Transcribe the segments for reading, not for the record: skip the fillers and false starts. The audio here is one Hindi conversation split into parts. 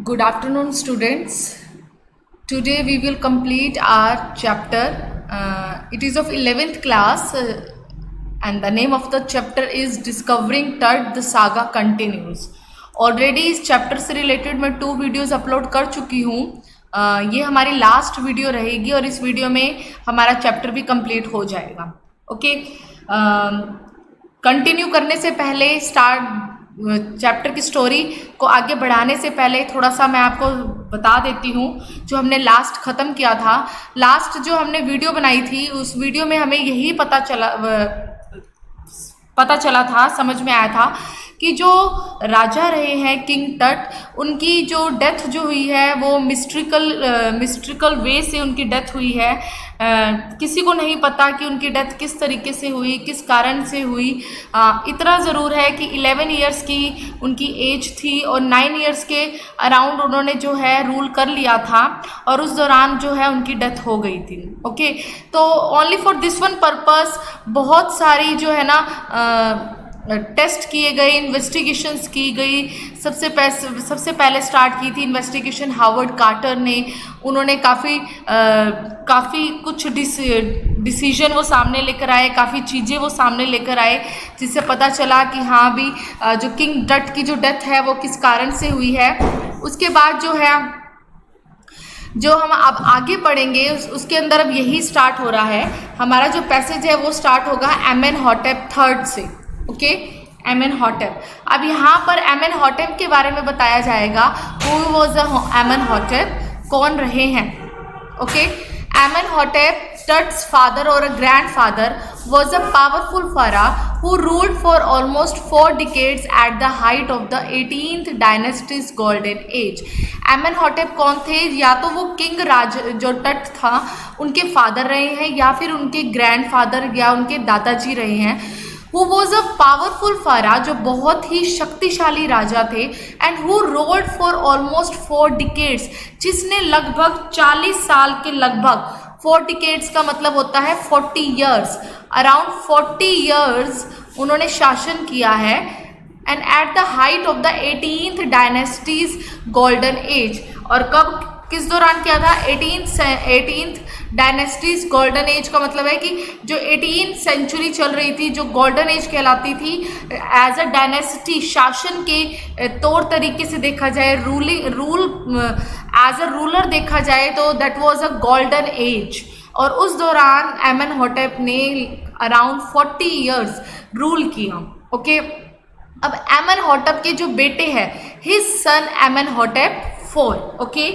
Good afternoon, students. Today we will complete our chapter. It is of 11th class, and the name of the chapter is Discovering Tut. The Saga Continues. Already इस चैप्टर से रिलेटेड मैं 2 वीडियोज़ अपलोड कर चुकी हूँ. ये हमारी लास्ट वीडियो रहेगी और इस वीडियो में हमारा चैप्टर भी कंप्लीट हो जाएगा. ओके, कंटिन्यू करने से पहले, चैप्टर की स्टोरी को आगे बढ़ाने से पहले थोड़ा सा मैं आपको बता देती हूँ जो हमने लास्ट ख़त्म किया था. लास्ट जो हमने वीडियो बनाई थी उस वीडियो में हमें यही पता चला था, समझ में आया था कि जो राजा रहे हैं किंग टट, उनकी जो डेथ जो हुई है वो मिस्ट्रिकल वे से उनकी डेथ हुई है. किसी को नहीं पता कि उनकी डेथ किस तरीके से हुई, किस कारण से हुई. इतना ज़रूर है कि 11 इयर्स की उनकी एज थी और 9 इयर्स के अराउंड उन्होंने जो है रूल कर लिया था और उस दौरान जो है उनकी डेथ हो गई थी. ओके, तो only for this one purpose बहुत सारी जो है ना टेस्ट किए गए, इन्वेस्टिगेशंस की गई. सबसे पहले स्टार्ट की थी इन्वेस्टिगेशन हावर्ड कार्टर ने. उन्होंने काफ़ी कुछ डिसीजन वो सामने लेकर आए, काफ़ी चीज़ें वो सामने लेकर आए जिससे पता चला कि हाँ भी जो किंग टट की जो डेथ है वो किस कारण से हुई है. उसके बाद जो है जो हम अब आगे पढ़ेंगे उसके अंदर अब यही स्टार्ट हो रहा है. हमारा जो पैसेज है वो स्टार्ट होगा एमेनहॉटेप III से. ओके, एमेनहॉटेप. अब यहाँ पर एमेनहॉटेप के बारे में बताया जाएगा. हु वाज एमेनहॉटेप, कौन रहे हैं. Okay, Amenhotep, Tut's father or a grandfather, was a powerful pharaoh who ruled for almost 4 decades at the height of the 18th dynasty's golden age. एमेनहॉटेप कौन थे? या तो वो किंग राज जो टट था उनके फादर रहे हैं या फिर उनके ग्रैंडफादर या उनके दादाजी रहे हैं. Who was a powerful pharaoh, जो बहुत ही शक्तिशाली राजा थे. And who ruled for almost 4 decades, जिसने लगभग 40 साल के लगभग 4 decades का मतलब होता है 40 years, अराउंड 40 years उन्होंने शासन किया है. And at the height of the 18th dynasties golden age. और कब, किस दौरान किया था? 18th डायनेस्टीज गोल्डन एज का मतलब है कि जो 18th सेंचुरी चल रही थी, जो गोल्डन एज कहलाती थी, एज अ डायनेस्टी, शासन के तौर तरीके से देखा जाए, रूल एज अ रूलर देखा जाए तो that was a golden age. और उस दौरान एमेनहॉटेप ने अराउंड 40 इयर्स रूल किया. ओके, अब एमेनहॉटेप के जो बेटे हैं, his son Amenhotep IV. Okay,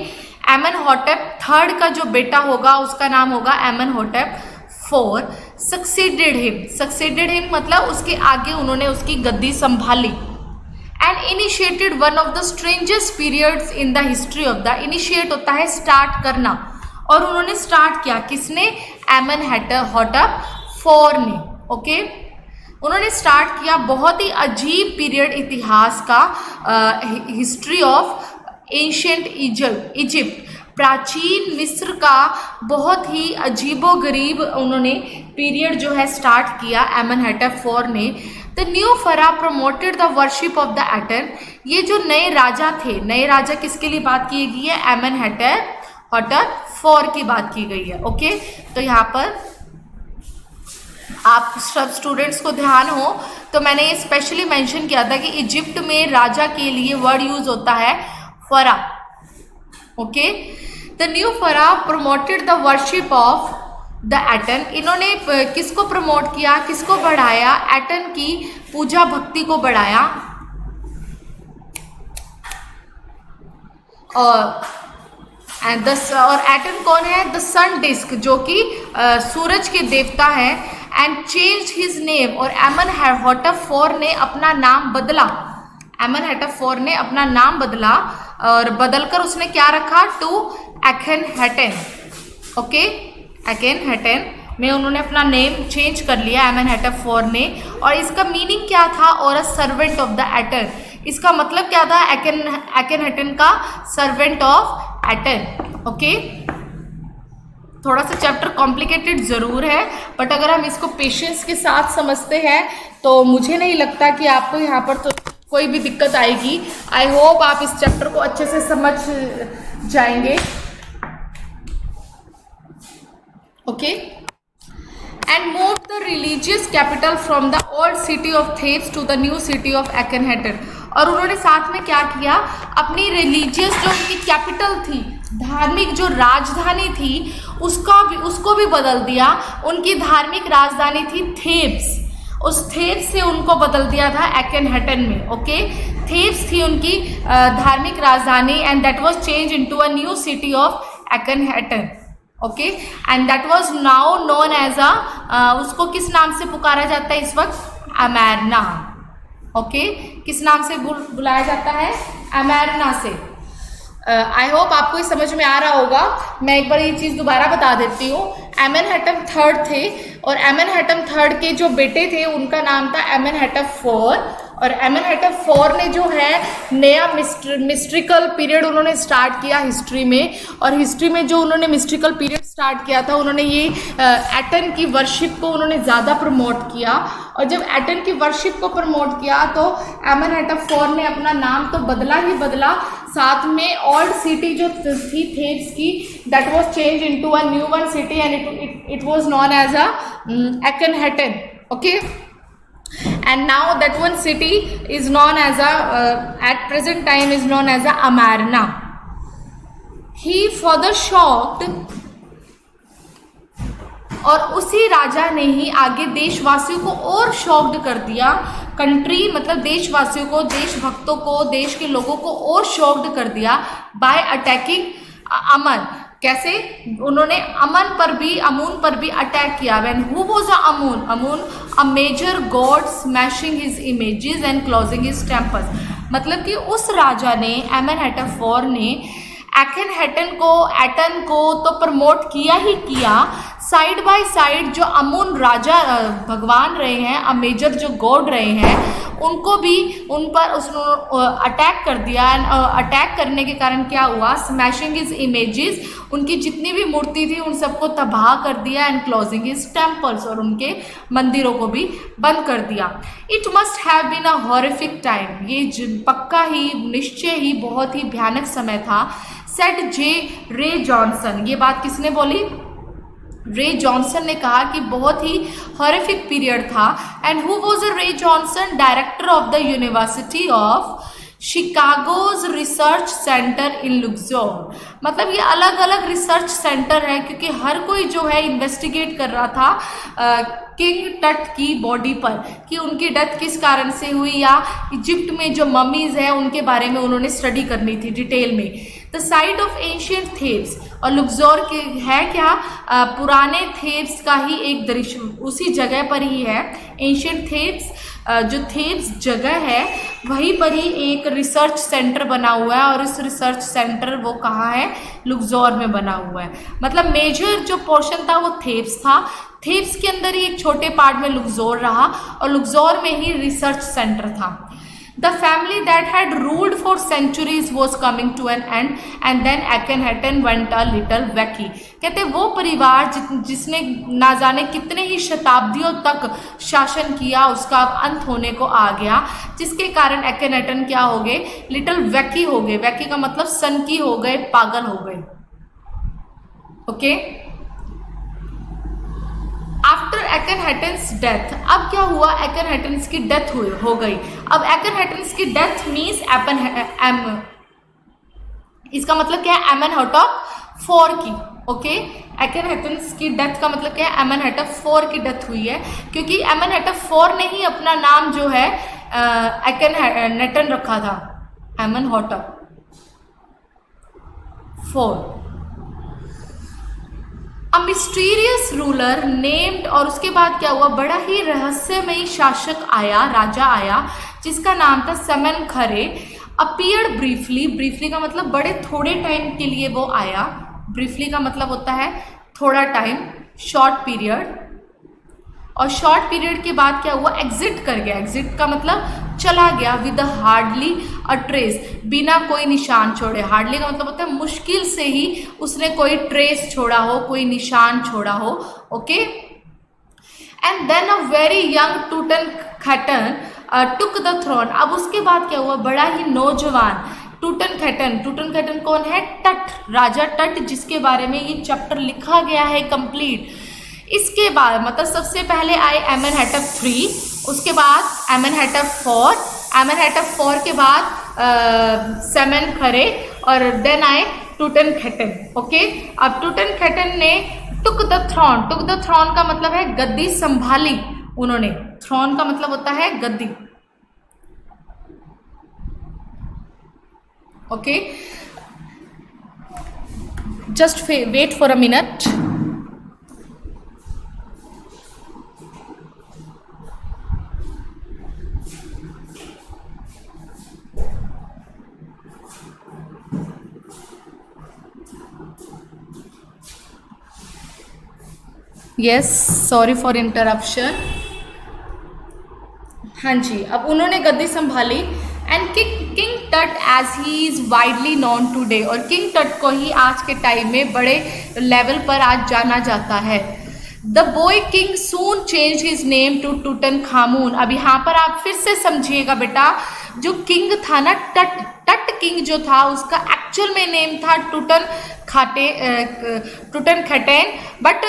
Amenhotep III का जो बेटा होगा उसका नाम होगा एमेनहॉटेप IV. सक्सीडेड हिम मतलब उसके आगे उन्होंने उसकी गद्दी संभाली. And initiated one of the strangest periods in the history of the. Initiate होता है स्टार्ट करना, और उन्होंने स्टार्ट किया किसने? एमेनहॉटेप IV ने. ओके, उन्होंने स्टार्ट किया बहुत ही अजीब पीरियड इतिहास का, हिस्ट्री ऑफ एंशिएंट इजिप्ट, प्राचीन मिस्र का बहुत ही अजीबोगरीब उन्होंने पीरियड जो है स्टार्ट किया एमेनहॉटेप IV ने. The new Farah promoted the worship of the Eton. ये जो नए राजा थे, नए राजा किसके लिए बात की गई है? एमेनहॉटेप IV की बात की गई है. ओके, तो यहाँ पर आप सब स्टूडेंट्स को ध्यान हो तो मैंने ये स्पेशली मेंशन किया था कि इजिप्ट में राजा के लिए वर्ड यूज होता है फरा. ओके, द न्यू फरा promoted the worship of the Eton. इन्होंने किसको प्रमोट किया, किसको बढ़ाया? एटन की पूजा भक्ति को बढ़ाया. और एटन कौन है? द सन डिस्क, जो कि सूरज के देवता है. एंड चेंज हिज नेम, और एमेनहॉटेप IV ने अपना नाम बदला. एमेनहॉटेप IV ने अपना नाम बदला और बदलकर उसने क्या रखा? टू एखेनहेटन. ओके, एखेनहेटन में उन्होंने अपना नेम चेंज कर लिया एमेनहॉटेप IV ने. और इसका मीनिंग क्या था? और a servant of the Eton. इसका मतलब क्या था? एखेनहेटन का सर्वेंट ऑफ एटन. ओके, थोड़ा सा चैप्टर कॉम्प्लिकेटेड ज़रूर है, बट अगर हम इसको पेशेंस के साथ समझते हैं तो मुझे नहीं लगता कि आपको यहाँ पर तो कोई भी दिक्कत आएगी। आई होप आप इस चैप्टर को अच्छे से समझ जाएंगे। Okay. And moved the religious capital from the old city of Thebes to the new city of Akhenaten। और उन्होंने साथ में क्या किया, अपनी रिलीजियस जो उनकी कैपिटल थी, धार्मिक जो राजधानी थी, उसको भी बदल दिया। उनकी धार्मिक राजधानी थी थेब्स, उस थेब्स से उनको बदल दिया था एक्हेनटन में। ओके, थेब्स थी उनकी धार्मिक राजधानी and that was change into a new city of Akhenaten. Okay, and that was now known as उसको किस नाम से पुकारा जाता है इस वक्त, अमैरना। ओके, किस नाम से बुलाया जाता है, अमैरना से। आई होप आपको ये समझ में आ रहा होगा। मैं एक बार ये चीज़ दोबारा बता देती हूँ। एमेनहेटप III थे और एमेनहेटप III के जो बेटे थे उनका नाम था एमेनहेटप IV। और एमेनहेटप IV ने जो है नया मिस्ट्रिकल पीरियड उन्होंने स्टार्ट किया हिस्ट्री में। और हिस्ट्री में जो उन्होंने मिस्ट्रिकल पीरियड स्टार्ट किया था, उन्होंने ये एटन की वर्शिप को उन्होंने ज़्यादा प्रमोट किया। और जब एटन की वर्शिप को प्रमोट किया तो एमेनहेटप IV ने अपना नाम तो बदला ही बदला, साथ में ओल्ड सिटी जो थी थेब्स की, that was change into a new one city and it was known as a Akhenaten. Okay, and now that one city is known as at present time is known as Amarna। He further shocked, और उसी राजा ने ही आगे देशवासियों को और शॉक्ड कर दिया। कंट्री मतलब देशवासियों को, देशभक्तों को, देश के लोगों को और शॉक्ड कर दिया बाय अटैकिंग अमन। कैसे, उन्होंने अमून पर भी अटैक किया। When who was Amun a major god smashing his images and closing his temples. मतलब कि उस राजा ने, एमेनहेटप IV ने एटन को तो प्रमोट किया ही किया, साइड बाय साइड जो अमून राजा भगवान रहे हैं, अ मेजर जो गॉड रहे हैं, उनको भी उन पर उसने अटैक कर दिया। अटैक करने के कारण क्या हुआ, स्मैशिंग हिज इमेजेस, उनकी जितनी भी मूर्ति थी उन सबको तबाह कर दिया, एंड क्लोजिंग हिज टेम्पल्स, और उनके मंदिरों को भी बंद कर दिया। It must have been a horrific time, ये पक्का ही, निश्चय ही बहुत ही भयानक समय था। सेड जे रे जॉनसन, ये बात किसने बोली, रे जॉनसन ने कहा कि बहुत ही हॉरिफिक पीरियड था। And who was Ray Johnson, director of the university of Chicago's research centre in Luxor. मतलब ये अलग अलग रिसर्च सेंटर है, क्योंकि हर कोई जो है इन्वेस्टिगेट कर रहा था किंग टट की बॉडी पर कि उनकी डेथ किस कारण से हुई, या इजिप्ट में जो ममीज हैं उनके बारे में उन्होंने स्टडी करनी थी डिटेल में। द साइट ऑफ एंशियंट थेब्स, और लुक्सोर के है क्या, पुराने थेब्स का ही एक दृश्य उसी जगह पर ही है। एंशियंट थेब्स, जो थेब्स जगह है वहीं पर ही एक रिसर्च सेंटर बना हुआ है, और इस रिसर्च सेंटर वो कहाँ है, लुक्सोर में बना हुआ है। मतलब मेजर जो पोर्शन था वो थेब्स था, थेब्स के अंदर ही एक छोटे पार्ट में लुक्सोर रहा, और लुक्सोर में ही रिसर्च सेंटर था। The family that had ruled for centuries was coming to an end, and then Akhenaten went a little wacky। कहते वो परिवार जिसने ना जाने कितने ही शताब्दियों तक शासन किया, उसका अंत होने को आ गया, जिसके कारण Akhenaten क्या हो गए, लिटिल वैकी हो गए। वैकी का मतलब सनकी हो गए, पागल हो गए। ओके, आफ्टर एक्हेनटेन्स डेथ, अब क्या हुआ, एक्हेनटेन्स की डेथ हो गई। अब एक्हेनटेन्स की डेथ मीन्स इसका मतलब क्या है, एमेनहेटप IV की। ओके, एक्हेनटेन्स की डेथ का मतलब क्या है, एमेनहेटप IV की डेथ हुई है, क्योंकि एमेनहेटप IV ने ही अपना नाम जो है एक्हेनटेन रखा था, एमेनहेटप IV। अ मिस्टीरियस रूलर नेम्ड, और उसके बाद क्या हुआ, बड़ा ही रहस्यमयी शासक आया, राजा आया, जिसका नाम था सेमेनखरे। अपीयर्ड ब्रीफली, ब्रीफली का मतलब बड़े थोड़े टाइम के लिए वो आया, ब्रीफली का मतलब होता है थोड़ा टाइम, शॉर्ट पीरियड। और शॉर्ट पीरियड के बाद क्या हुआ, एग्जिट कर गया। एग्जिट का मतलब चला गया, विद हार्डली अ ट्रेस, बिना कोई निशान छोड़े। हार्डली का मतलब होता है मुश्किल से ही उसने कोई ट्रेस छोड़ा हो, कोई निशान छोड़ा हो। Okay, and then a very young Tutankhamen took the throne. अब उसके बाद क्या हुआ, बड़ा ही नौजवान टूटनखैटन कौन है, टट, राजा टट, जिसके बारे में ये चैप्टर लिखा गया है कंप्लीट। इसके बाद मतलब सबसे पहले आए एमेनहेटप 3, उसके बाद एमेनहेटप 4, एमेनहेटप 4 के बाद सेमेनखरे, और देन आए टूटनखैटन। ओके, अब टूटनखैटन ने टुक द थ्रोन का मतलब है गद्दी संभाली उन्होंने। थ्रोन का मतलब होता है गद्दी। Okay, just wait for a minute. Yes, sorry for interruption. हाँ जी, अब उन्होंने गद्दी संभाली and king Tut as he is widely known today, और किंग टट को ही आज के टाइम में बड़े लेवल पर आज जाना जाता है। The boy king soon change his name to Tutankhamun. अब यहाँ पर आप फिर से समझिएगा बेटा, जो किंग था ना टट किंग जो था, उसका एक्चुअल में नेम था Tutankhaten, but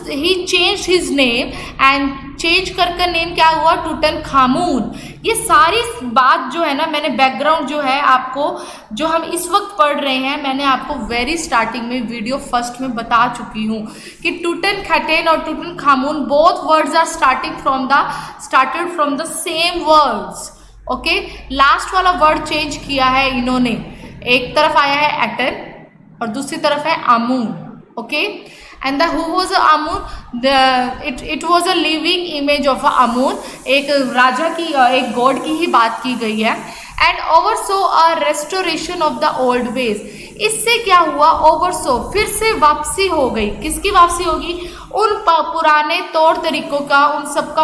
he change his name and change कर नेम क्या हुआ, टूटनखामुन। ये सारी बात जो है ना, मैंने बैकग्राउंड जो है आपको, जो हम इस वक्त पढ़ रहे हैं, मैंने आपको वेरी स्टार्टिंग में वीडियो फर्स्ट में बता चुकी हूँ कि टूटनखैटेन और Tutankhamun both words are started from the same words. Okay, last वाला वर्ड चेंज किया है इन्होंने, एक तरफ आया है एटन और दूसरी तरफ है Amun. Okay, and who was Amun, it was a living image of Amun, एक राजा की, एक गॉड की ही बात की गई है। And oversaw a restoration of the old ways. इससे क्या हुआ, ओवरसो फिर से वापसी हो गई। किसकी वापसी होगी, उन पुराने तौर तरीकों का, उन सबका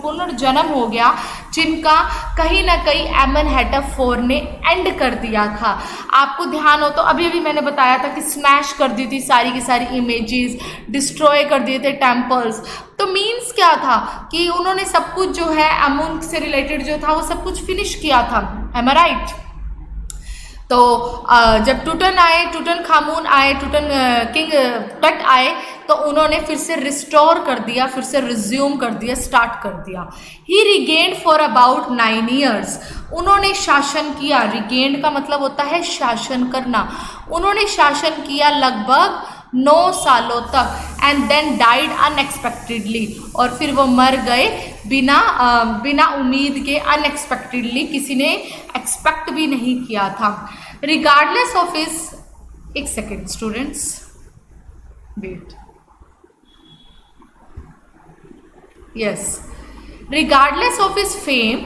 पुनर्जन्म हो गया, जिनका कहीं ना कहीं एमेनहेटप 4 ने एंड कर दिया था। आपको ध्यान हो तो अभी अभी मैंने बताया था कि स्मैश कर दी थी सारी की सारी इमेजेस, डिस्ट्रॉय कर दिए थे टेम्पल्स। तो मीन्स क्या था कि उन्होंने सब कुछ जो है अमून से रिलेटेड जो था वो सब कुछ फिनिश किया था। एम आई राइट? तो जब टूटनखामुन आए, किंग टट आए, तो उन्होंने फिर से रिस्टोर कर दिया, फिर से रिज्यूम कर दिया, स्टार्ट कर दिया। ही रिगेन्ड फॉर अबाउट 9 years। उन्होंने शासन किया, रिगेन्ड का मतलब होता है शासन करना। उन्होंने शासन किया लगभग 9 सालों तक, एंड देन डाइड अनएक्सपेक्टेडली, और फिर वो मर गए बिना उम्मीद के, अनएक्सपेक्टेडली, किसी ने एक्सपेक्ट भी नहीं किया था। रिगार्डलेस ऑफ हिज, एक second students, wait, yes, regardless of his fame,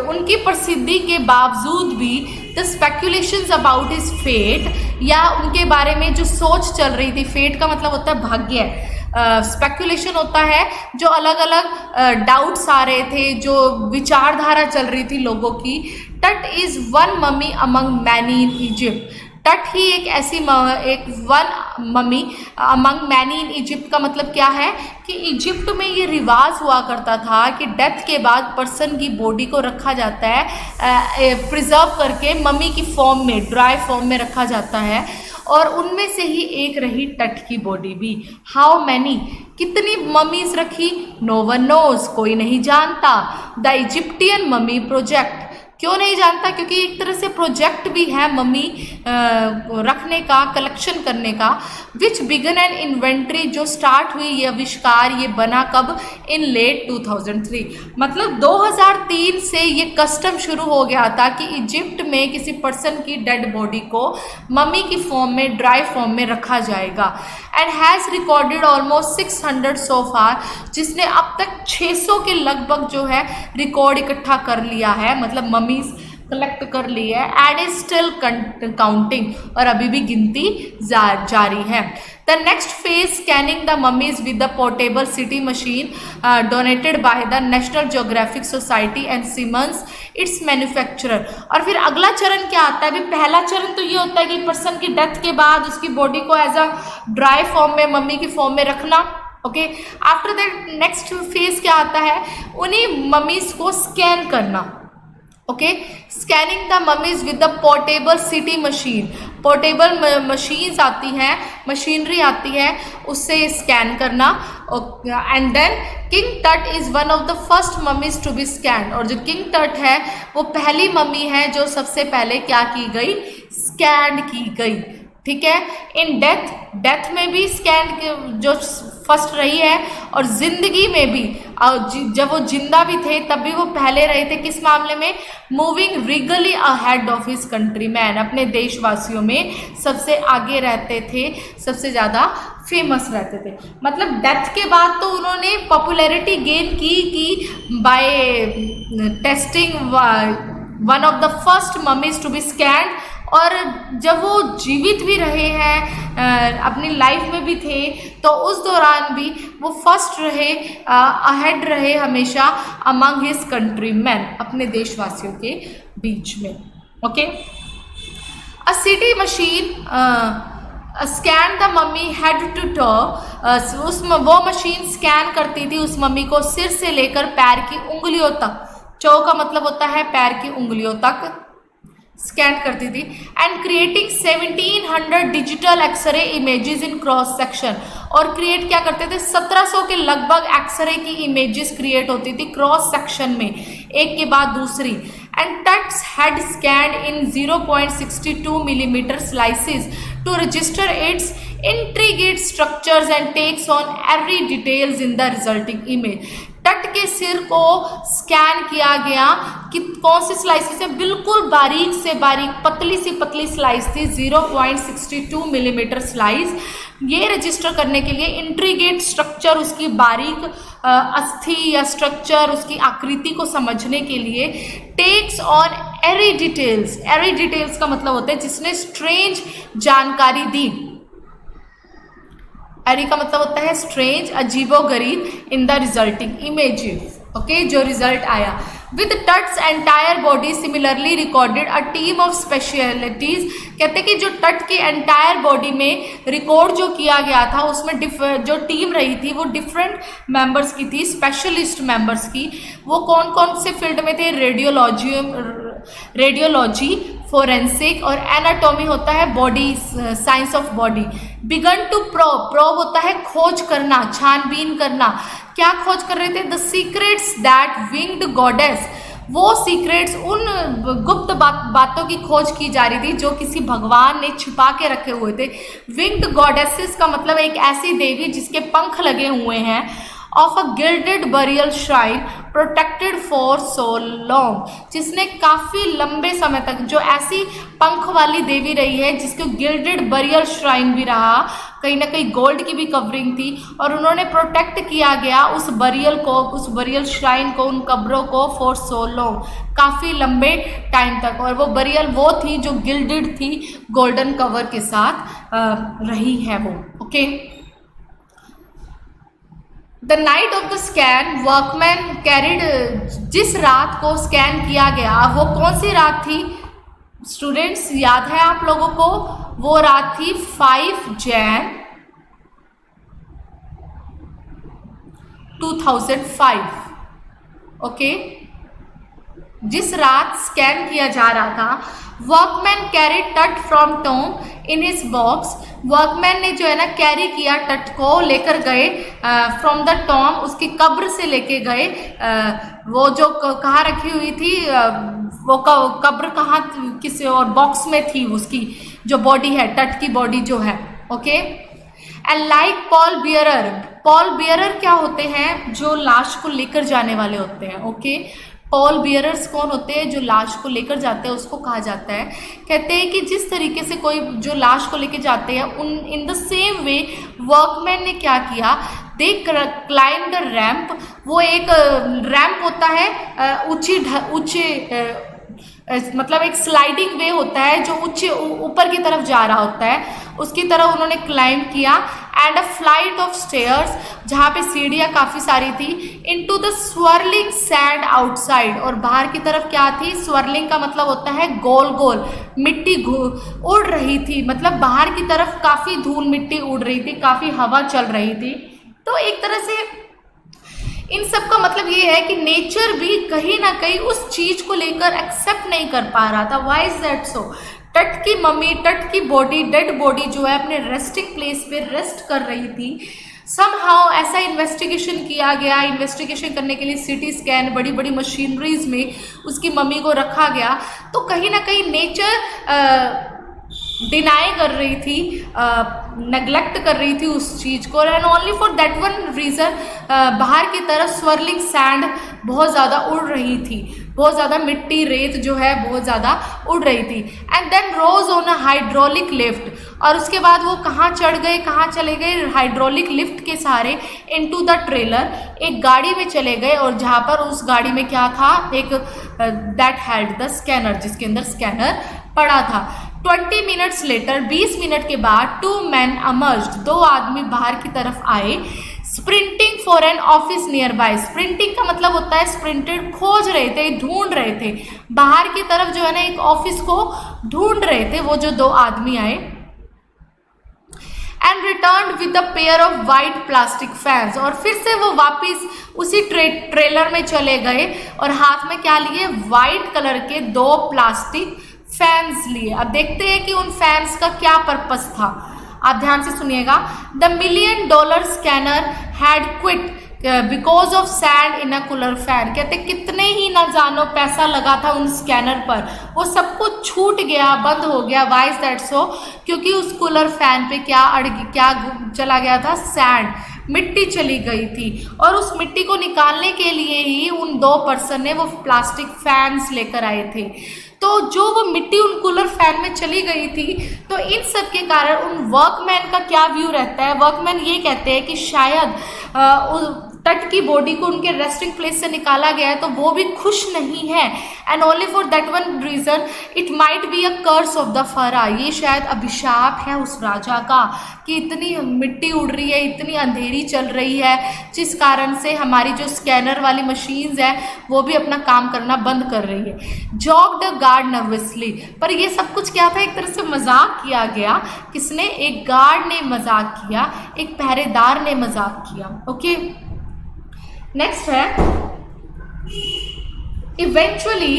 उनकी प्रसिद्धि के बावजूद भी the speculations about his fate, या उनके बारे में जो सोच चल रही थी, फेट का मतलब होता है भाग्य, स्पेकुलेशन होता है जो अलग अलग डाउट्स आ रहे थे, जो विचारधारा चल रही थी लोगों की। टट is one mummy among many in Egypt. टट ही एक ऐसी एक one mummy among many in Egypt का मतलब क्या है कि इजिप्ट में ये रिवाज हुआ करता था कि डेथ के बाद पर्सन की बॉडी को रखा जाता है, प्रिजर्व करके मम्मी की फॉर्म में, ड्राई फॉर्म में रखा जाता है, और उनमें से ही एक रही टट की बॉडी भी। हाउ मैनी, कितनी मम्मीज रखी, नो वन नोज, कोई नहीं जानता। द इजिप्टियन मम्मी प्रोजेक्ट, क्यों नहीं जानता, क्योंकि एक तरह से प्रोजेक्ट भी है मम्मी रखने का, कलेक्शन करने का, विच बिगन एन इन्वेंट्री, जो स्टार्ट हुई, ये आविष्कार, ये बना कब, इन लेट 2003, मतलब 2003 से ये कस्टम शुरू हो गया था कि इजिप्ट में किसी पर्सन की डेड बॉडी को मम्मी की फॉर्म में, ड्राई फॉर्म में रखा जाएगा। एंड हैज़ रिकॉर्डेड ऑलमोस्ट 600 सो फार, जिसने अब तक 600 के लगभग जो है रिकॉर्ड इकट्ठा कर लिया है, मतलब मम्मीज कलेक्ट कर ली है। एंड इज स्टिल काउंटिंग, और अभी भी गिनती जारी है। The next phase, scanning the mummies with the portable CT machine donated by the National Geographic Society and Siemens its manufacturer. और फिर अगला चरण क्या आता है, अभी पहला चरण तो ये होता है कि पर्सन की डेथ के बाद उसकी बॉडी को एज अ ड्राई फॉर्म में, मम्मी की फॉर्म में रखना, okay. After that next phase क्या आता है, उन्हीं ममीज को स्कैन करना। Okay, scanning the mummies with the portable CT machine. Portable machines आती हैं, मशीनरी आती है, उससे स्कैन करना। And then king Tut is one of the first mummies to be scan. और जो किंग टट है वो पहली मम्मी है जो सबसे पहले क्या की गई, स्कैन की गई। ठीक है। इन डेथ में भी स्कैन जो फर्स्ट रही है, और जिंदगी में भी जब वो जिंदा भी थे तब भी वो पहले रहे थे। किस मामले में, moving Wrigley ahead of his country man, अपने देशवासियों में सबसे आगे रहते थे, सबसे ज़्यादा फेमस रहते थे। मतलब डेथ के बाद तो उन्होंने पॉपुलैरिटी गेन की by testing one of the first mummies to be scanned. और जब वो जीवित भी रहे हैं, अपनी लाइफ में भी थे, तो उस दौरान भी वो फर्स्ट रहे, अहेड रहे हमेशा अमंग हिज कंट्री मैन, अपने देशवासियों के बीच में। Okay. A CT machine scan the mummy head to toe. वो मशीन स्कैन करती थी उस मम्मी को सिर से लेकर पैर की उंगलियों तक। टॉ का मतलब होता है पैर की उंगलियों तक स्कैन करती थी। And creating 1700 digital x-ray images in cross section. और क्रिएट क्या करते थे, 1700 के लगभग एक्सरे की इमेजेस क्रिएट होती थी क्रॉस सेक्शन में, एक के बाद दूसरी। And Tut's had scan in 0.62 millimetre slices to register its intricate structures and takes on every details in the resulting image. Tut के सिर को स्कैन किया गया कि कौन सी स्लाइसिस है, बिल्कुल बारीक से बारीक पतली स्लाइस थी, 0.62 मिलीमीटर स्लाइस। ये रजिस्टर करने के लिए इंट्रीगेट स्ट्रक्चर, उसकी बारीक अस्थि या स्ट्रक्चर, उसकी आकृति को समझने के लिए takes on eerie details. Eerie details का मतलब होता है जिसने स्ट्रेंज जानकारी दी। एरी का मतलब होता है स्ट्रेंज, अजीबोगरीब in the resulting images. Okay, जो रिजल्ट आया। With Tut's entire body similarly recorded a team of specialities. कहते हैं कि जो टट की एंटायर बॉडी में रिकॉर्ड जो किया गया था, उसमें जो टीम रही थी वो डिफरेंट मेंबर्स की थी, स्पेशलिस्ट मेंबर्स की। वो कौन कौन से फील्ड में थे, रेडियोलॉजी, फोरेंसिक और एनाटॉमी होता है body, science of body. Began to probe होता है खोज करना, छानबीन करना। क्या खोज कर रहे थे, the secrets that winged goddess. वो सीक्रेट्स, उन गुप्त बातों की खोज की जा रही थी जो किसी भगवान ने छिपा के रखे हुए थे। विंग्ड गॉडेसेस का मतलब एक ऐसी देवी जिसके पंख लगे हुए हैं। Of a gilded burial shrine protected for so long, जिसने काफ़ी लंबे समय तक, जो ऐसी पंख वाली देवी रही है जिसको गिल्डेड बरियल श्राइन भी रहा, कहीं ना कहीं गोल्ड की भी कवरिंग थी, और उन्होंने प्रोटेक्ट किया गया उस बरियल श्राइन को, उन कब्रों को, फॉर सो लॉन्ग, काफ़ी लंबे टाइम तक। और वो बरियल वो थी जो गिल्डेड थी, गोल्डन कवर के साथ रही है वो। Okay. The night of the scan workman carried, जिस रात को स्कैन किया गया वो कौन सी रात थी स्टूडेंट्स, याद है आप लोगों को? वो रात थी 5 जैन 2005। ओके, जिस रात स्कैन किया जा रहा था, वर्कमैन कैरी टट from Tom in his box. Workman ने जो है ना कैरी किया, टट को लेकर गए फ्रॉम द टॉम, उसकी कब्र से लेके गए। वो जो कहाँ रखी हुई थी, वो कब्र कहाँ, किसी और बॉक्स में थी, उसकी जो बॉडी है, टट की बॉडी जो है। Okay. And like Paul bearer क्या होते हैं, जो लाश को लेकर जाने वाले होते हैं। ओके, पॉल बियरर्स कौन होते हैं, जो लाश को लेकर जाते हैं, उसको कहा जाता है। कहते हैं कि जिस तरीके से कोई जो लाश को लेकर जाते हैं, in the same way workman ने क्या किया, दे क्लाइम द रैंप। वो एक रैंप होता है, ऊंचे मतलब एक स्लाइडिंग वे होता है जो ऊपर की तरफ जा रहा होता है, उसकी तरफ उन्होंने क्लाइम किया। And a flight of stairs, जहाँ पे सीढ़ियाँ काफ़ी सारी थी, into the swirling sand outside, और बाहर की तरफ क्या थी, स्वर्लिंग का मतलब होता है गोल गोल, मिट्टी उड़ रही थी, मतलब बाहर की तरफ काफ़ी धूल मिट्टी उड़ रही थी, काफ़ी हवा चल रही थी। तो एक तरह से इन सब का मतलब ये है कि नेचर भी कहीं ना कहीं उस चीज को लेकर एक्सेप्ट नहीं कर पा रहा था। व्हाई इज दैट सो? तट की मम्मी, तट की बॉडी, डेड बॉडी जो है अपने रेस्टिंग प्लेस पे रेस्ट कर रही थी। समहाउ ऐसा इन्वेस्टिगेशन किया गया, इन्वेस्टिगेशन करने के लिए सिटी स्कैन, बड़ी बड़ी मशीनरीज में उसकी मम्मी को रखा गया। तो कहीं ना कहीं नेचर डिनाई कर रही थी, नेग्लेक्ट कर रही थी उस चीज़ को, and only for that one reason बाहर की तरफ स्वर्लिंग सैंड बहुत ज़्यादा उड़ रही थी, बहुत ज़्यादा मिट्टी रेत जो है बहुत ज़्यादा उड़ रही थी। And then rose on a hydraulic lift, और उसके बाद वो कहाँ चढ़ गए, कहाँ चले गए? हाइड्रोलिक लिफ्ट के सहारे इनटू द ट्रेलर, एक गाड़ी में चले गए, और जहाँ पर उस गाड़ी में क्या था, एक दैट हैड द स्कैनर, जिसके अंदर स्कैनर पड़ा था। 20 मिनट्स लेटर, 20 मिनट के बाद 2 men emerged, 2 आदमी बाहर की तरफ आए, sprinting for an office near by. Sprinting का मतलब होता है स्प्रिंटेड, खोज रहे थे, ढूंढ रहे थे, बाहर की तरफ जो है ना एक ऑफिस को ढूंढ रहे थे वो जो 2 आदमी आए। And return with a pair of white plastic fans, और फिर से वो वापिस उसी ट्रेलर में चले गए और हाथ में क्या लिए? वाइट कलर के 2 प्लास्टिक फैंस लिए। अब देखते हैं कि उन फैंस का क्या पर्पस था। आप ध्यान से सुनिएगा। The $1 million scanner had quit because of sand in a cooler fan. कहते कितने ही ना जानो पैसा लगा था उन स्कैनर पर, वो सब कुछ छूट गया, बंद हो गया। Why is that so? क्योंकि उस कूलर फैन पे क्या चला गया था? सैंड, मिट्टी चली गई थी, और उस मिट्टी को निकालने के लिए ही उन 2 पर्सन ने वो प्लास्टिक फैंस लेकर आए थे। तो जो वो मिट्टी उन कूलर फैन में चली गई थी, तो इन सब के कारण उन वर्कमैन का क्या व्यू रहता है? वर्कमैन ये कहते हैं कि शायद तट की बॉडी को उनके रेस्टिंग प्लेस से निकाला गया है तो वो भी खुश नहीं है, and only for that one reason it might be a curse of the pharaoh. ये शायद अभिशाप है उस राजा का कि इतनी मिट्टी उड़ रही है, इतनी अंधेरी चल रही है, जिस कारण से हमारी जो स्कैनर वाली मशीन्स है वो भी अपना काम करना बंद कर रही है। जॉक द गार्ड नर्वसली, पर ये सब कुछ क्या था? एक तरह से मजाक किया गया। किसने? एक गार्ड ने मजाक किया, एक पहरेदार ने मजाक किया। ओके, नेक्स्ट है इवेंचुअली,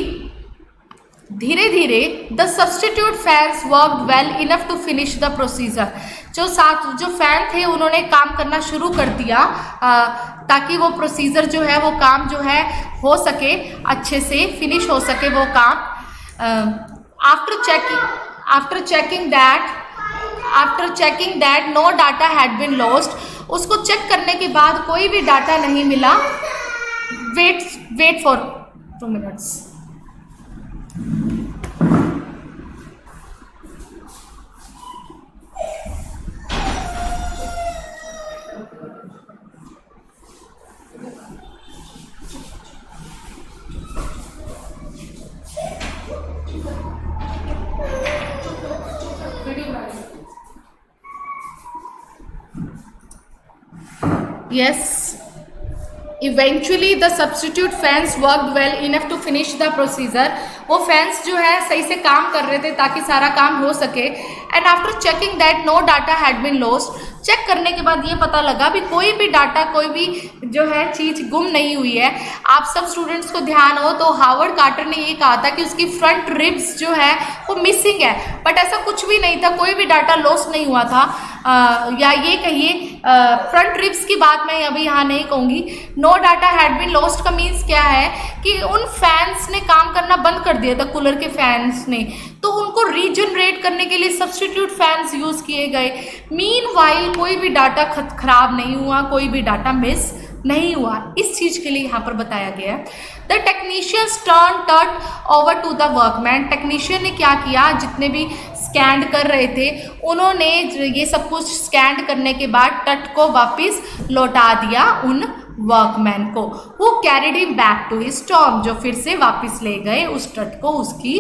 धीरे धीरे the substitute fans worked well enough to finish the procedure. जो फैन थे उन्होंने काम करना शुरू कर दिया ताकि वो प्रोसीजर जो है वो काम जो है हो सके, अच्छे से फिनिश हो सके वो काम। After checking that no data had been lost, उसको चेक करने के बाद कोई भी डाटा नहीं मिला। Wait for 2 minutes। Yes, eventually the substitute fans worked well enough to finish the procedure। वो फैंस जो है सही से काम कर रहे थे ताकि सारा काम हो सके। And after checking that no data had been lost, check करने के बाद ये पता लगा भी कोई भी डाटा, कोई भी जो है चीज़ गुम नहीं हुई है। आप सब स्टूडेंट्स को ध्यान हो तो हावर्ड कार्टर ने ये कहा था कि उसकी फ्रंट रिब्स जो है वो मिसिंग है, बट ऐसा कुछ भी नहीं था, कोई भी डाटा लॉस नहीं हुआ था। या ये कहिए फ्रंट रिब्स की बात मैं अभी यहाँ नहीं कहूँगी। No data had been lost का मीन्स क्या है कि उन फैंस ने काम करना बंद कर दिया था, कूलर के फैंस ने, तो उनको रीजनरेट करने के लिए सब्सटीट्यूट फैंस यूज़ किए गए। मीनवाइल कोई भी डाटा खराब नहीं हुआ, कोई भी डाटा मिस नहीं हुआ। इस चीज़ के लिए यहाँ पर बताया गया है। The technicians turn Tut over to the workman, technician ने क्या किया, जितने भी स्कैन कर रहे थे उन्होंने ये सब कुछ स्कैन करने के बाद तट को वापस लौटा दिया उन वर्कमैन को। वो carried him back to his tomb, जो फिर से वापस ले गए उस तट को उसकी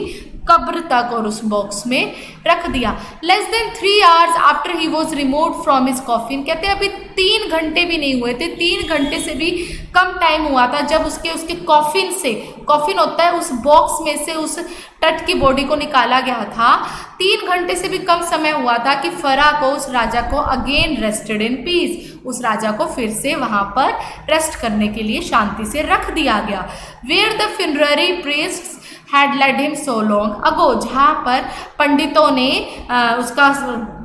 कब्र तक और उस बॉक्स में रख दिया। Less than 3 hours after he was removed from his coffin, कहते हैं अभी 3 घंटे भी नहीं हुए थे, 3 घंटे से भी कम टाइम हुआ था जब उसके कॉफिन से, कॉफिन होता है उस बॉक्स में से उस तट की बॉडी को निकाला गया था। 3 घंटे से भी कम समय हुआ था कि फरा को, उस राजा को अगेन रेस्टेड इन पीस, उस राजा को फिर से वहाँ पर रेस्ट करने के लिए शांति से रख दिया गया। Where the funerary priests had laid him so long ago, जहाँ पर पंडितों ने उसका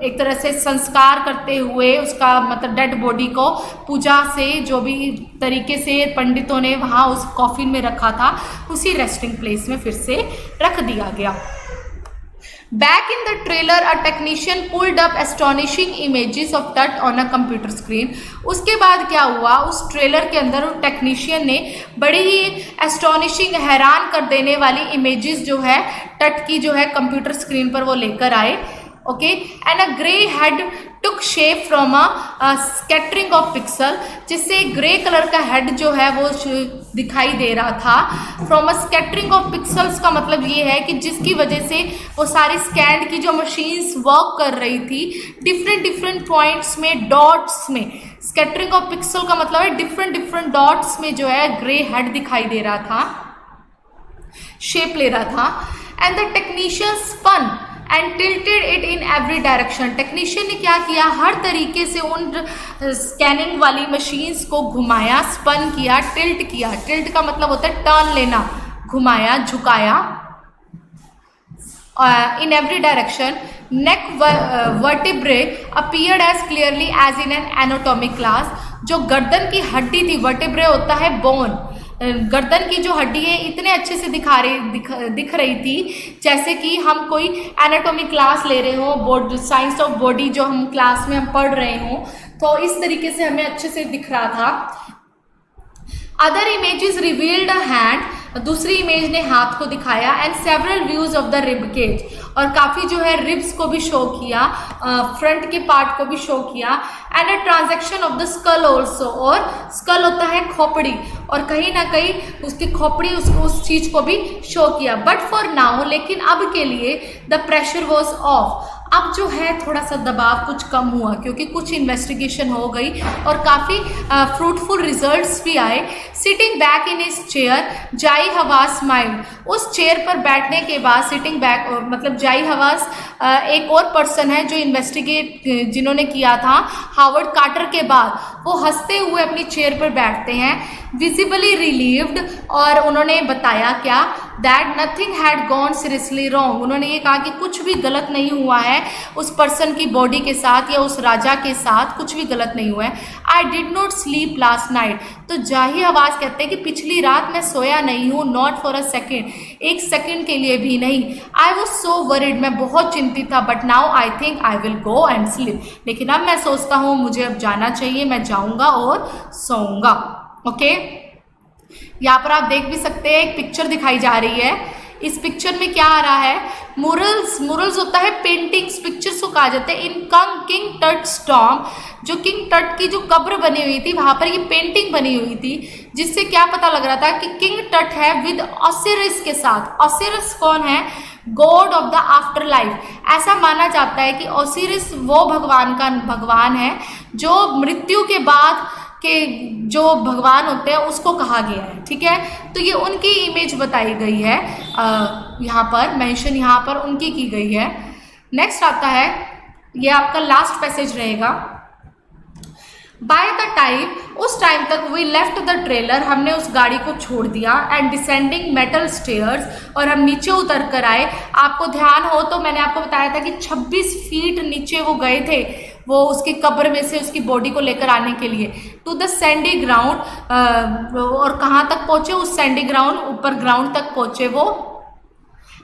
एक तरह से संस्कार करते हुए उसका मतलब डेड बॉडी को पूजा से जो भी तरीके से पंडितों ने वहाँ उस कॉफिन में रखा था उसी रेस्टिंग प्लेस में फिर से रख दिया गया। Back in the trailer, a technician pulled up astonishing images of Tut on a computer screen. उसके बाद क्या हुआ, उस ट्रेलर के अंदर उस टेक्नीशियन ने बड़ी ही एस्टोनिशिंग, हैरान कर देने वाली इमेजेस जो है टट की जो है कंप्यूटर स्क्रीन पर वो लेकर आए। Okay, and a grey head took shape from a scattering of pixel, जिससे ग्रे कलर का हेड जो है वो दिखाई दे रहा था। From a scattering of pixels का मतलब ये है कि जिसकी वजह से वो सारी स्कैन की जो मशीन्स वर्क कर रही थी डिफरेंट डिफरेंट पॉइंट्स में, डॉट्स में। स्कैटरिंग ऑफ पिक्सल का मतलब है डिफरेंट डिफरेंट डॉट्स में जो है ग्रे हेड दिखाई दे रहा था, शेप ले रहा था। And the technician spun and tilted it in every direction. Technician ने क्या किया, हर तरीके से उन स्कैनिंग वाली मशीन्स को घुमाया, स्पन किया, टिल्ट किया। टिल्ट का मतलब होता है टर्न लेना, घुमाया, झुकाया। In every direction neck vertebrae appeared as clearly as in an anatomic class. जो गर्दन की हड्डी थी, वर्टिब्रे होता है बोन, गर्दन की जो हड्डी है इतने अच्छे से दिख रही थी जैसे कि हम कोई एनाटॉमी क्लास ले रहे हो, साइंस ऑफ बॉडी जो हम क्लास में हम पढ़ रहे हो, तो इस तरीके से हमें अच्छे से दिख रहा था। Other images revealed a hand, दूसरी इमेज ने हाथ को दिखाया। And several views of the rib cage, और काफ़ी जो है रिब्स को भी शो किया, फ्रंट के पार्ट को भी शो किया। And a transaction of the skull also, और स्कल होता है खोपड़ी, और कहीं ना कहीं उसकी खोपड़ी उस चीज़ को भी शो किया। बट फॉर नाउ, लेकिन अब के लिए द प्रेशर वॉज ऑफ, अब जो है थोड़ा सा दबाव कुछ कम हुआ क्योंकि कुछ इन्वेस्टिगेशन हो गई और काफ़ी फ्रूटफुल रिजल्ट्स भी आए। Sitting back in his chair जाई हवास स्माइल्ड, उस चेयर पर बैठने के बाद सिटिंग बैक मतलब जाई हवास एक और पर्सन है जो इन्वेस्टिगेट जिन्होंने किया था हावर्ड कार्टर के बाद, वो हंसते हुए अपनी चेयर पर बैठते हैं, विजिबली रिलीव्ड। और उन्होंने बताया क्या, that nothing had gone seriously wrong, उन्होंने ये कहा कि कुछ भी गलत नहीं हुआ है उस पर्सन की बॉडी के साथ या उस राजा के साथ, कुछ भी गलत नहीं हुआ है। I did not sleep last night, तो जाही आवाज़ कहते हैं कि पिछली रात मैं सोया नहीं हूँ, नॉट फॉर अ सेकेंड, एक सेकेंड के लिए भी नहीं। आई वॉज सो वरिड, मैं बहुत चिंतित था। But now I think I will go and sleep, लेकिन अब मैं सोचता हूँ मुझे अब जाना चाहिए, मैं जाऊँगा और सोऊंगा। ओके, यहाँ पर आप देख भी सकते हैं एक पिक्चर दिखाई जा रही है। इस पिक्चर में क्या आ रहा है, मुरल्स, मुरल्स होता है पेंटिंग्स, पिक्चर्स को कहा जाता है। इन किंग टट्स टॉम, जो किंग टट की जो कब्र बनी हुई थी वहाँ पर ये पेंटिंग बनी हुई थी, जिससे क्या पता लग रहा था कि किंग टट है विद ओसिरिस के साथ। ओसिरिस कौन है, God of the after life. ऐसा माना जाता है कि ओसिरिस वो भगवान है जो मृत्यु के बाद के जो भगवान होते हैं उसको कहा गया है। ठीक है, तो ये उनकी इमेज बताई गई है, यहाँ पर मेंशन यहाँ पर उनकी की गई है। नेक्स्ट आता है, ये आपका लास्ट पैसेज रहेगा। बाय द टाइम, उस टाइम तक वी लेफ्ट द ट्रेलर, हमने उस गाड़ी को छोड़ दिया। एंड डिसेंडिंग मेटल स्टेयर्स, और हम नीचे उतर कर आए। आपको ध्यान हो तो मैंने आपको बताया था कि 26 फीट नीचे वो गए थे, वो उसकी कब्र में से उसकी बॉडी को लेकर आने के लिए। टू द सैंडी ग्राउंड, और कहाँ तक पहुँचे, उस सैंडी ग्राउंड, ऊपर ग्राउंड तक पहुँचे वो।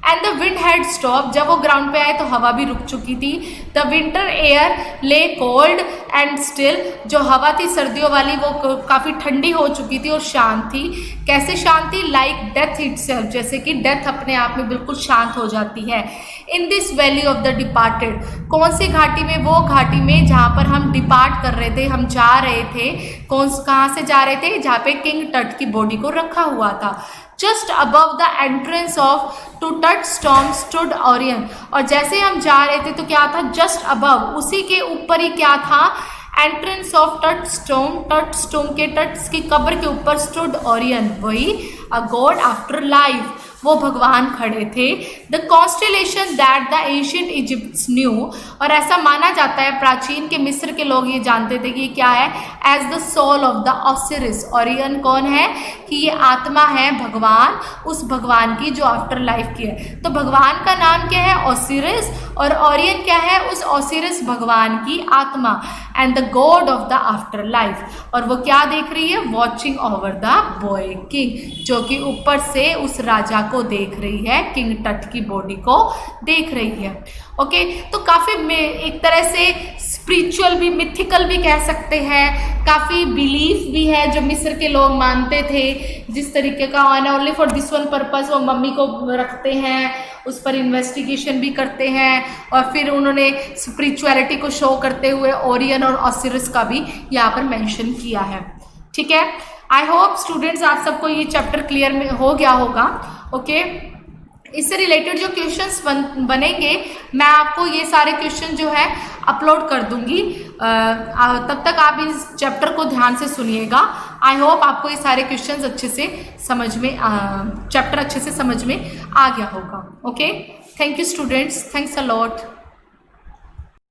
And the wind had stop, जब वो ग्राउंड पे आए तो हवा भी रुक चुकी थी। द विंटर एयर ले कोल्ड एंड स्टिल, जो हवा थी सर्दियों वाली वो काफ़ी ठंडी हो चुकी थी और शांत थी। कैसे शांत थी, लाइक डेथ इटसेल्फ, जैसे कि डेथ अपने आप में बिल्कुल शांत हो जाती है। In this valley of the departed, कौन सी घाटी में, वो घाटी में जहाँ पर हम डिपार्ट कर रहे थे, हम जा रहे थे। कहाँ से जा रहे थे, जहाँ पे किंग टट की बॉडी को रखा हुआ था। Just above the entrance of to Tut storm stood Orion, और जैसे हम जा रहे थे तो क्या था, जस्ट अबव, उसी के ऊपर ही क्या था, एंट्रेंस ऑफ टट स्टोम के, टट्स की कब्र के ऊपर स्टूड ओरियन, वही अ गॉड आफ्टर लाइफ, वो भगवान खड़े थे। The constellation that the ancient Egyptians knew, और ऐसा माना जाता है, प्राचीन के मिस्र के लोग ये जानते थे कि क्या है, as the soul of the Osiris. Orion कौन है, कि ये आत्मा है भगवान, उस भगवान की जो आफ्टर लाइफ की है। तो भगवान का नाम क्या है, ओसिरिस, और ओरियन क्या है, उस ओसिरिस भगवान की आत्मा, and the God of the after life. और वो क्या देख रही है, watching over the boy king, जो कि ऊपर से उस राजा को देख रही है, किंग टट की बॉडी को देख रही है। ओके, तो काफ़ी एक तरह से स्पिरिचुअल भी, मिथिकल भी कह सकते हैं, काफ़ी बिलीफ भी है जो मिस्र के लोग मानते थे, जिस तरीके का on only for this one purpose वो मम्मी को रखते हैं, उस पर इन्वेस्टिगेशन भी करते हैं, और फिर उन्होंने स्पिरिचुअलिटी को शो करते हुए ओरियन और ओसिरिस का भी यहाँ पर मेंशन किया है। ठीक है, आई होप स्टूडेंट्स आप सबको ये चैप्टर क्लियर में हो गया होगा। ओके, इससे रिलेटेड जो क्वेश्चंस बनेंगे, मैं आपको ये सारे क्वेश्चन जो है अपलोड कर दूंगी, तब तक आप इस चैप्टर को ध्यान से सुनिएगा। आई होप आपको ये सारे क्वेश्चंस अच्छे से समझ में, चैप्टर अच्छे से समझ में आ गया होगा। Okay, thank you students, thanks a lot.